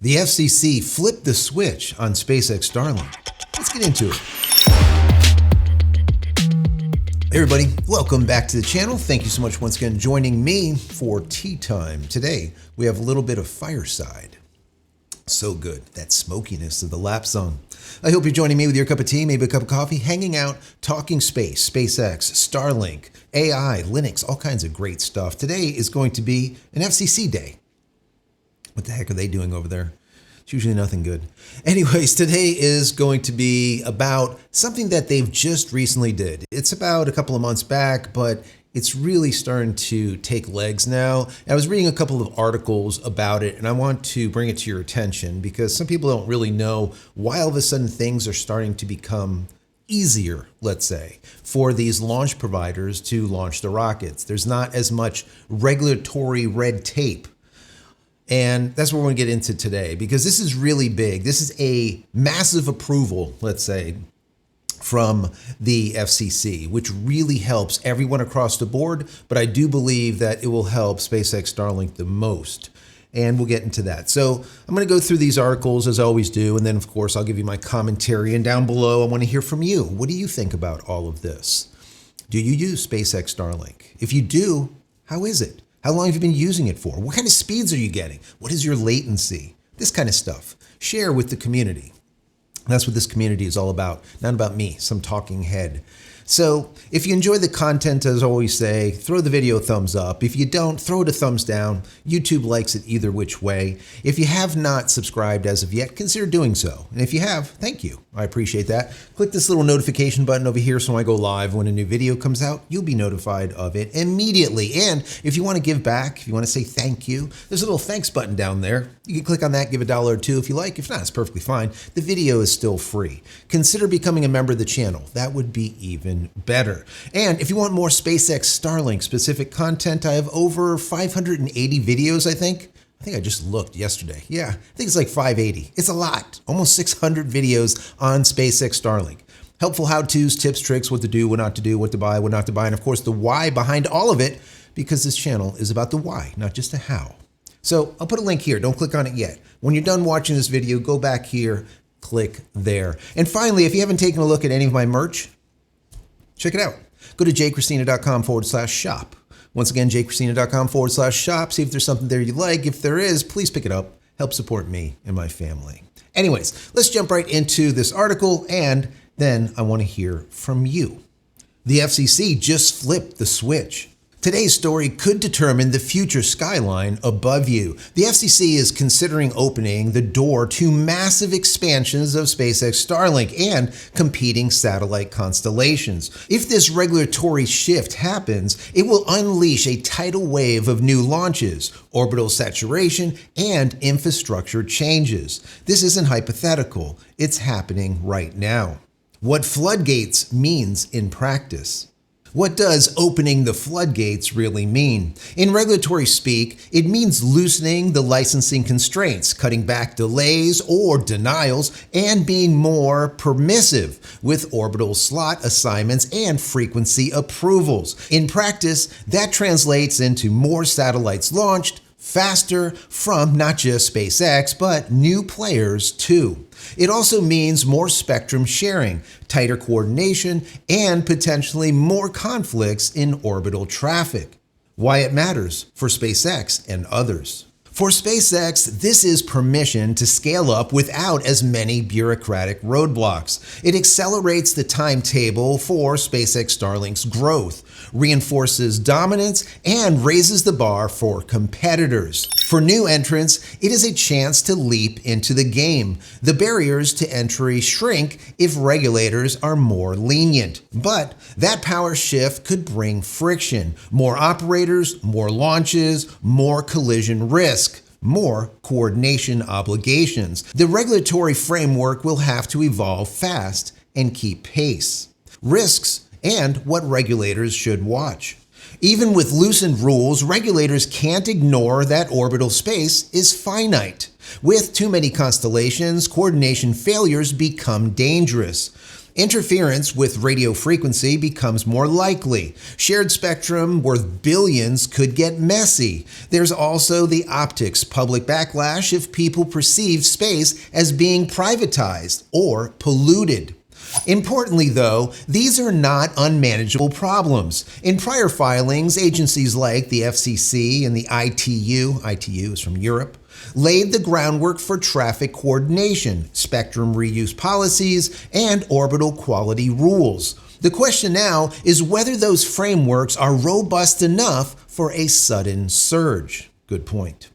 The FCC flipped the switch on SpaceX Starlink. Let's get into it. Hey everybody, welcome back to the channel. Thank you so much once again joining me for tea time. Today, we have a little bit of fireside. So good, that smokiness of the lap song. I hope you're joining me with your cup of tea, maybe a cup of coffee, hanging out, talking space, SpaceX, Starlink, AI, Linux, all kinds of great stuff. Today is going to be an FCC day. What the heck are they doing over there? It's usually nothing good. Anyways, today is going to be about something that they've just recently did. It's about a couple of months back, but it's really starting to take legs now. I was reading a couple of articles about it, and I want to bring it to your attention because some people don't really know why all of a sudden things are starting to become easier, let's say, for these launch providers to launch the rockets. There's not as much regulatory red tape. And that's what we're going to get into today, because this is really big. This is a massive approval, let's say, from the FCC, which really helps everyone across the board. But I do believe that it will help SpaceX Starlink the most. And we'll get into that. So I'm going to go through these articles as I always do. And then, of course, I'll give you my commentary. And down below, I want to hear from you. What do you think about all of this? Do you use SpaceX Starlink? If you do, how is it? How long have you been using it for? What kind of speeds are you getting? What is your latency? This kind of stuff. Share with the community. That's what this community is all about. Not about me, some talking head. So if you enjoy the content, as I always say, throw the video a thumbs up. If you don't, throw it a thumbs down. YouTube likes it either which way. If you have not subscribed as of yet, consider doing so. And if you have, thank you. I appreciate that. Click this little notification button over here so when I go live, when a new video comes out, you'll be notified of it immediately. And if you want to give back, if you want to say thank you, there's a little thanks button down there. You can click on that, give $1 or $2 if you like. If not, it's perfectly fine. The video is still free. Consider becoming a member of the channel. That would be even better. And if you want more SpaceX Starlink specific content, I have over 580 videos, I think I just looked yesterday. Yeah, I think it's like 580. It's a lot. Almost 600 videos on SpaceX Starlink. Helpful how-tos, tips, tricks, what to do, what not to do, what to buy, what not to buy, and of course the why behind all of it, because this channel is about the why, not just the how. So I'll put a link here. Don't click on it yet. When you're done watching this video, go back here, click there. And finally, if you haven't taken a look at any of my merch, check it out. Go to JCristina.com/shop. Once again, JCristina.com/shop. See if there's something there you like. If there is, please pick it up. Help support me and my family. Anyways, let's jump right into this article, and then I want to hear from you. The FCC just flipped the switch. Today's story could determine the future skyline above you. The FCC is considering opening the door to massive expansions of SpaceX Starlink and competing satellite constellations. If this regulatory shift happens, it will unleash a tidal wave of new launches, orbital saturation, and infrastructure changes. This isn't hypothetical. It's happening right now. What floodgates means in practice. What does opening the floodgates really mean? In regulatory speak, it means loosening the licensing constraints, cutting back delays or denials, and being more permissive with orbital slot assignments and frequency approvals. In practice, that translates into more satellites launched faster from not just SpaceX, but new players too. It also means more spectrum sharing, tighter coordination, and potentially more conflicts in orbital traffic. Why it matters for SpaceX and others. For SpaceX, this is permission to scale up without as many bureaucratic roadblocks. It accelerates the timetable for SpaceX Starlink's growth, reinforces dominance, and raises the bar for competitors. For new entrants, it is a chance to leap into the game. The barriers to entry shrink if regulators are more lenient. But that power shift could bring friction, more operators, more launches, more collision risk, more coordination obligations. The regulatory framework will have to evolve fast and keep pace. Risks and what regulators should watch. Even with loosened rules, regulators can't ignore that orbital space is finite. With too many constellations, coordination failures become dangerous. Interference with radio frequency becomes more likely. Shared spectrum worth billions could get messy. There's also the optics public backlash if people perceive space as being privatized or polluted. Importantly, though, these are not unmanageable problems. In prior filings, agencies like the FCC and the ITU is from Europe, laid the groundwork for traffic coordination, spectrum reuse policies, and orbital quality rules. The question now is whether those frameworks are robust enough for a sudden surge. Good point.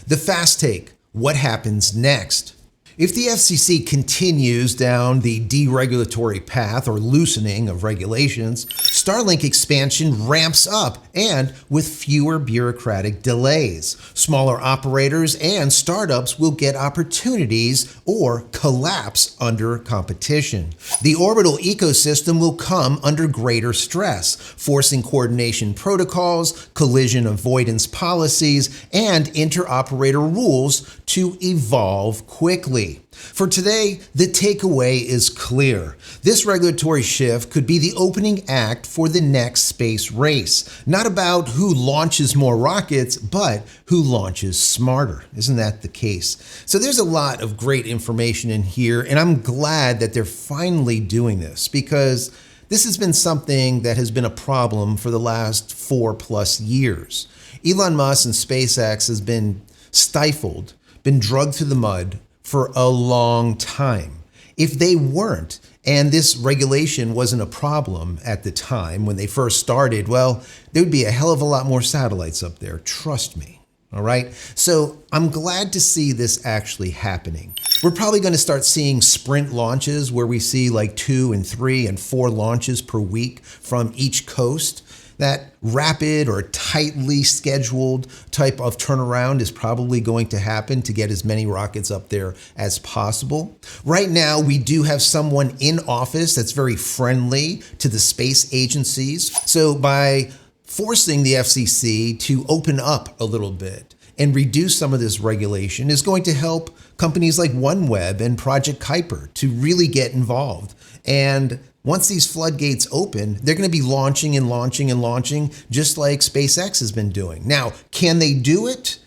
The fast take: what happens next? If the FCC continues down the deregulatory path or loosening of regulations, Starlink expansion ramps up and with fewer bureaucratic delays. Smaller operators and startups will get opportunities or collapse under competition. The orbital ecosystem will come under greater stress, forcing coordination protocols, collision avoidance policies, and interoperator rules to evolve quickly. For today, the takeaway is clear. This regulatory shift could be the opening act for the next space race. Not about who launches more rockets, but who launches smarter. Isn't that the case? So there's a lot of great information in here, and I'm glad that they're finally doing this, because this has been something that has been a problem for the last 4+ years. Elon Musk and SpaceX has been stifled, been dragged through the mud for a long time. If they weren't, and this regulation wasn't a problem at the time when they first started, well, there would be a hell of a lot more satellites up there, trust me. All right, so I'm glad to see this actually happening. We're probably going to start seeing sprint launches where we see like 2 and 3 and 4 launches per week from each coast. That rapid or tightly scheduled type of turnaround is probably going to happen to get as many rockets up there as possible. Right now, we do have someone in office that's very friendly to the space agencies. So by forcing the FCC to open up a little bit and reduce some of this regulation is going to help companies like OneWeb and Project Kuiper to really get involved. And once these floodgates open, they're going to be launching and launching and launching, just like SpaceX has been doing. Now, can they do it?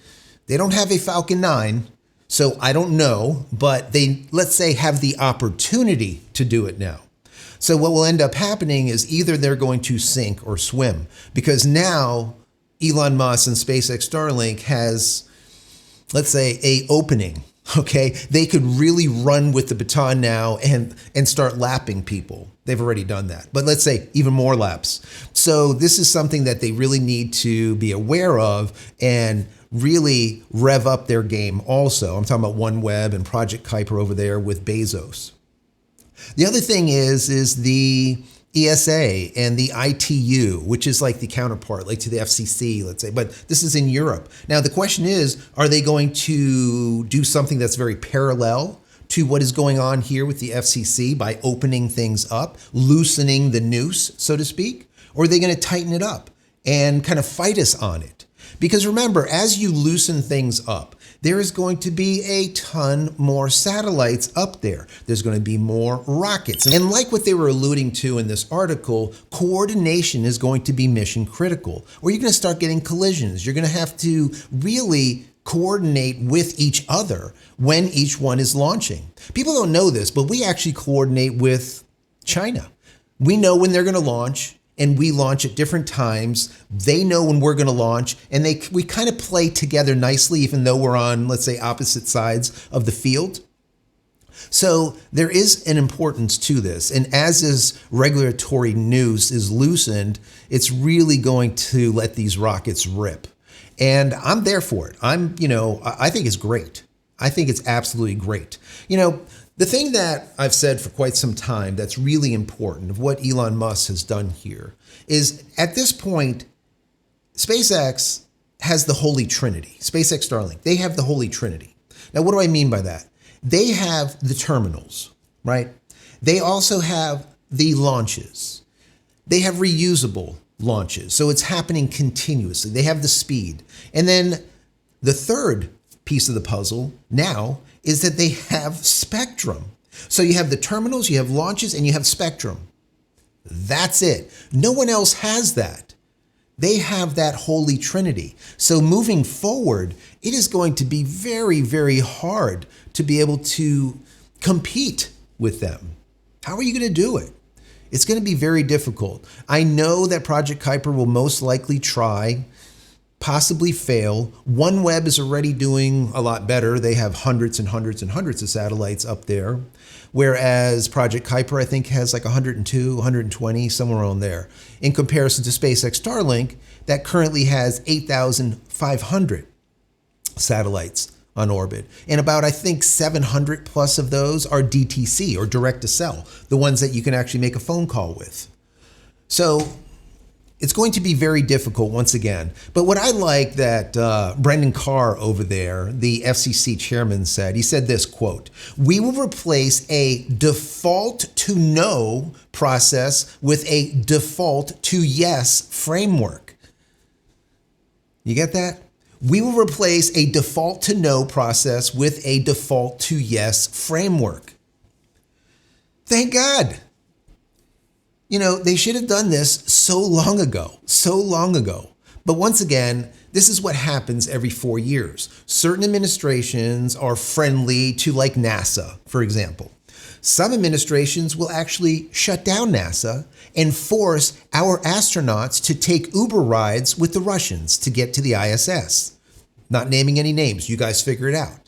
They don't have a Falcon 9, so I don't know, but they, let's say, have the opportunity to do it now. So what will end up happening is either they're going to sink or swim, because now Elon Musk and SpaceX Starlink has, let's say, an opening. Okay, they could really run with the baton now and start lapping people. They've already done that, but let's say even more laps. So this is something that they really need to be aware of and really rev up their game also. I'm talking about OneWeb and Project Kuiper over there with Bezos. The other thing is the ESA and the ITU, which is like the counterpart, like to the FCC, let's say, but this is in Europe. Now, the question is, are they going to do something that's very parallel to what is going on here with the FCC by opening things up, loosening the noose, so to speak? Or are they going to tighten it up and kind of fight us on it? Because remember, as you loosen things up, there is going to be a ton more satellites up there. There's going to be more rockets. And like what they were alluding to in this article, coordination is going to be mission critical, or you're going to start getting collisions. You're going to have to really coordinate with each other when each one is launching. People don't know this, but we actually coordinate with China. We know when they're going to launch, and we launch at different times. They know when we're going to launch, and we kind of play together nicely, even though we're on, let's say, opposite sides of the field. So there is an importance to this. And as this regulatory noose is loosened, it's really going to let these rockets rip. And I'm there for it. I think it's great. I think it's absolutely great. The thing that I've said for quite some time that's really important of what Elon Musk has done here is, at this point, SpaceX has the Holy Trinity. SpaceX Starlink, they have the Holy Trinity. Now, what do I mean by that? They have the terminals, right? They also have the launches. They have reusable launches, so it's happening continuously. They have the speed. And then the third piece of the puzzle now is that they have spectrum. So you have the terminals, you have launches, and you have spectrum. That's it. No one else has that. They have that holy trinity. So moving forward, it is going to be very, very hard to be able to compete with them. How are you going to do it? It's going to be very difficult. I know that Project Kuiper will most likely try, possibly fail. OneWeb is already doing a lot better. They have hundreds and hundreds and hundreds of satellites up there. Whereas Project Kuiper, I think, has like 102, 120, somewhere around there. In comparison to SpaceX Starlink, that currently has 8,500 satellites on orbit. And about, I think, 700 plus of those are DTC, or direct to cell, the ones that you can actually make a phone call with. So it's going to be very difficult once again. But what I like that Brendan Carr over there, the FCC chairman, said, he said this, quote, "We will replace a default to no process with a default to yes framework." You get that? We will replace a default to no process with a default to yes framework. Thank God. You know, they should have done this so long ago. But once again, this is what happens every 4 years. Certain administrations are friendly to, like, NASA, for example. Some administrations will actually shut down NASA and force our astronauts to take Uber rides with the Russians to get to the ISS. Not naming any names, you guys figure it out.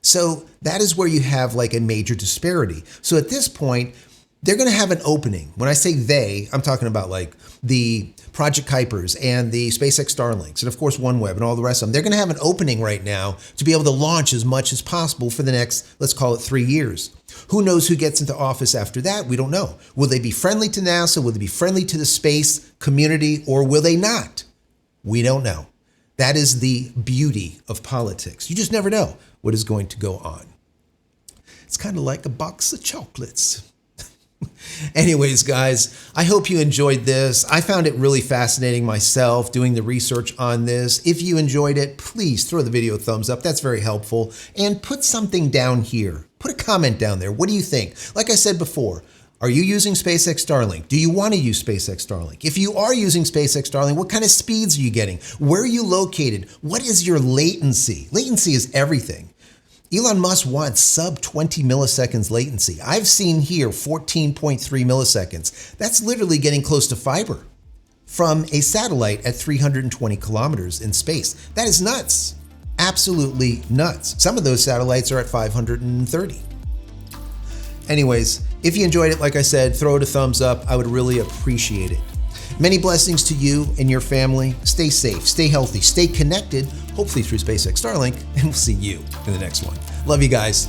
So that is where you have like a major disparity. So at this point, they're going to have an opening. When I say they, I'm talking about like the Project Kuipers and the SpaceX Starlinks and of course OneWeb and all the rest of them. They're going to have an opening right now to be able to launch as much as possible for the next, let's call it 3 years. Who knows who gets into office after that? We don't know. Will they be friendly to NASA? Will they be friendly to the space community? Or will they not? We don't know. That is the beauty of politics. You just never know what is going to go on. It's kind of like a box of chocolates. Anyways, guys, I hope you enjoyed this. I found it really fascinating myself doing the research on this. If you enjoyed it, please throw the video a thumbs up. That's very helpful. And put something down here. Put a comment down there. What do you think? Like I said before, are you using SpaceX Starlink? Do you want to use SpaceX Starlink? If you are using SpaceX Starlink, what kind of speeds are you getting? Where are you located? What is your latency? Latency is everything. Elon Musk wants sub 20 milliseconds latency. I've seen here 14.3 milliseconds. That's literally getting close to fiber from a satellite at 320 kilometers in space. That is nuts. Absolutely nuts. Some of those satellites are at 530. Anyways, if you enjoyed it, like I said, throw it a thumbs up. I would really appreciate it. Many blessings to you and your family. Stay safe, stay healthy, stay connected, hopefully through SpaceX Starlink, and we'll see you in the next one. Love you guys.